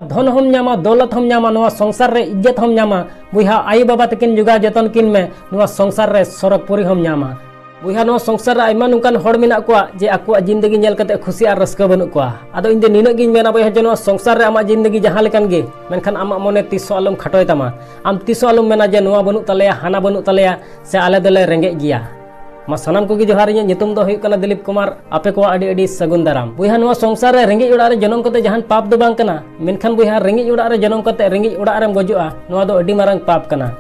धन हम नामा दौलत हम नामा नवा संसार रे इज्जत हम नामा बुहा आई बाबा तकिन जुगा जतन किन में नवा संसार रे सरगपुरी हम नामा बुहा नवा संसार रे आयमा नुकान हड़ मेना कुआ जे आकुआ जिंदगी नेल कते खुशी आर रस्का बनु कुआ आदो इन दे निना गिन मेना बुहा जे नवा संसार रे आमा जिंदगी जहां लेकान गे मेनखान आमा मने तिसो आलम खटोय तमा आम तिसो आलम मेना जे नवा बनु तलेया हाना बनु तलेया से आले दले रेंगे गिया मा सनाम को जोहार नितुम दो हुयुक कना दिलीप कुमार आपे को आडी आडी सगुन दाराम बुहा नवा संसार रे रेंगे उड़ा रे जन्म कते जहान पाप दो बांग कना मेनखान बुहा रेंगे उड़ा रे जन्म कते रेंगे उड़ा रेम गजुआ नवा दो अडी मारंग पाप कना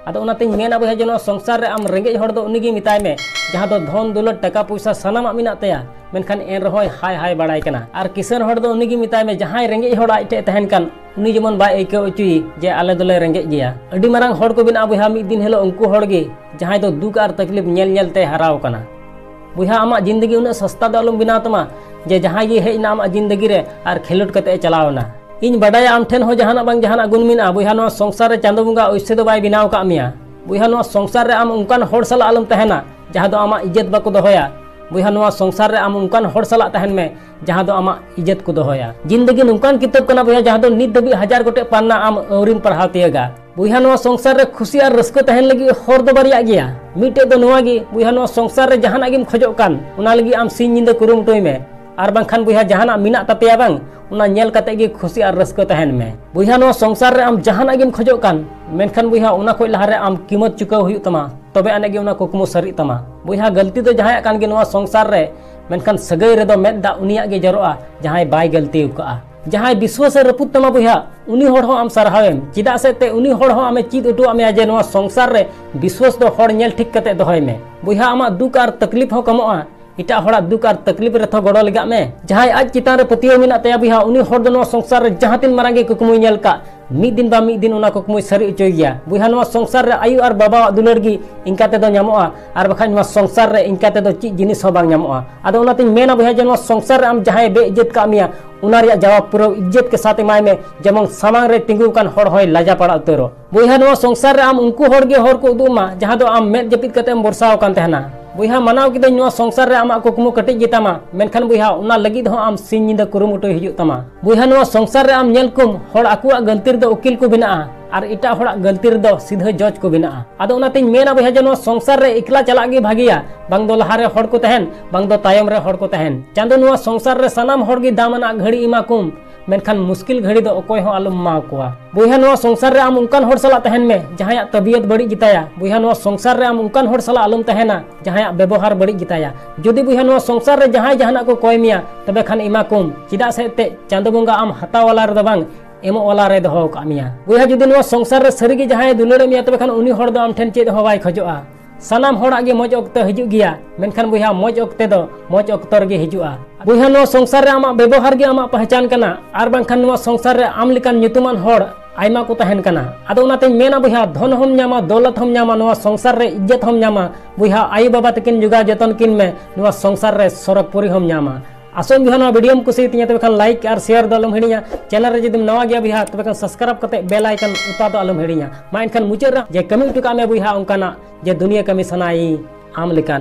आदो उनातें मेना बुहा जे नवा संसार रे आम रेंगे हड़ दो उनिगी मिताय में जहां दो धन दौलत टका पैसा सनामा मिना तया मेनखान एन रहोय हाय हाय बाड़ाय कना आर किसान हड़ दो उनिगी मिताय में जहां रेंगे हड़ आइटे तहन कान उनी जेमन बाय एके उचुई जे आले दोले रेंगे गिया अडी मारंग हड़ को बिना बुहा मिद दिन हेलो उनको हड़ गे जहां दो दुख आर तकलीफ नेल नेलते हराव कना बुहा आमा जिंदगी उना सस्ता दो आलम बिना तमा जे जहां ये हेजना आमा जिंदगी रे आर खेलोट कते चलावना इन बडाया आम ठेन हो जहाना बांग जहाना गुण मिना बुहा नवा संसार रे चांदो बुंगा ओइसे दो बाय बिनाव का मिया बुहा नवा संसार रे आम उनकान हड़ साला आलम तहना जहां दो आमा इज्जत बाको दोहया बुहा नवा संसार रे आम उनकान हड़ साला तहन में जहां दो आमा इज्जत को दोहया जिंदगी नुकान किताब कना बुहा जहां दो नित दबी 1000 गोटे पन्ना आम औरिम पढ़ाव तियगा बुहा नवा संसार रे खुशी आर रस्को तहन लगी हर दो बारिया गिया मिटे दो नवा गी बुहा नवा संसार रे जहाना गिम खोजो कान उना लगी आम सिन निंदा कुरुमटोय में आर बांखान बुहा जहाना मिना तपेया बांग उना नेल कते गी खुशी आर रस्को तहन में बुहा नवा संसार रे आम जहाना गिम खोजो कान मेनखान बुहा उना खोय लहारे आम कीमत चुकाव हुयु तमा तबे आने गे उना कुकमु सरी तमा बुहा गलती तो जहां कान गे नवा संसार रे मेनखान सगै रे दो मेद दा उनिया गे जरोआ जहां बाय गलती उका जहां विश्वास रपुत तमा बुहा उनी हड़ हो आम सरहावेम चिदा से ते उनी हड़ हो आमे चीत उटु आमे जे नवा संसार रे विश्वास दो हड़ नेल ठीक कते दोहय में बुहा आमा दुख आर तकलीफ हो कमोआ इटा हड़ा दुख आर तकलीफ रे थो गड़ो लगा में जहां आज चितान रे पतियो मिना तया बुहा उनी हड़ दो नवा संसार रे जहां तीन मारांगे कुकमुय नेल का मिद दिन बा मिद दिन उना कुकमुय सरी उचोय गया बुहा नवा संसार रे आयु आर बाबा दुलर गी इनका ते दो न्यामोआ आर बखान नवा संसार रे इनका ते दो ची जिनिस हो बांग न्यामोआ आदो उनातिन मेना बुहा जे नवा संसार रे आम जहां बे इज्जत का मिया उना रिया जवाब पूरा इज्जत के साथ माय में जमन सामांग रे तिंगु कान हड़ होय लाजा पड़ा उतरो बुहा नवा संसार रे आम उनको हड़ गे हड़ को उदुमा जहां दो आम मेद जपित कते बरसाव कान तहना बुहा मनाव किदे नवा संसार रे आमा कुकमु कटिज गेतामा मेनखान बुहा उना लगिद हो आम सिन निंदा कुरुमुटो हिजु तमा बुहा नवा संसार रे आम नेल कुम हड़ आकुआ गलती दो उकिल को बिना आर इटा हड़ा गलती दो सीधा जज को बिना आदो उनाते मेना बुहा जे नवा संसार रे इकला चला गे भागिया बांग दो लहारे हड़ को तहन बांग दो तायम रे हड़ को तहन चांदो नवा संसार रे सनाम हड़ गे दामना घड़ी इमा कुम मेनखान मुश्किल घड़ी दो अकोय हो आलम मा कोआ बुहा नवा संसार रे आम उनकान हड़ साला तहन में जहां तबियत बड़ी गिताया बुहा नवा संसार रे आम उनकान हड़ साला आलम तहना जहां व्यवहार बड़ी गिताया जदि बुहा नवा संसार रे जहां जहाना को कोय मिया तबे खान इमा कुम चिदा से ते चांदो बंगा आम हता वाला रे बांग एमो वाला रे दो का मिया बुहा जदि नवा संसार रे सरीगे जहां दुलरे मिया तबे खान उनी हड़ दो आम ठेन चेद हो बाय खजोआ सनाम हड़ा गे मज अक्ते हिजु गिया मेनखान बुहा मज अक्ते दो मज अक्तर गे हिजुआ बुहा नवा संसार रे आमा व्यवहार गे आमा पहचान कना आर बांखान नवा संसार रे आम लेकान nyutuman हड़ आयमा को तहन कना आदो उनाते मेना बुहा धन हम नामा दौलत हम नामा नवा संसार रे इज्जत हम नामा बुहा आई बाबा तकिन जुगा जतन किन में नवा संसार रे सरगपुरी हम नामा आसन बुहा नवा वीडियो कुसी तिया तबे खान लाइक और शेयर दो आलम हिड़िया चैनल रे जदिम नवा गया बुहा तबे खान सब्सक्राइब कते बेल आइकन उता दो आलम हिड़िया मा इनखान मुचाद रे जे कमी उटुका में बुहा उनकाना जे दुनिया कमी सनाई आम लेकान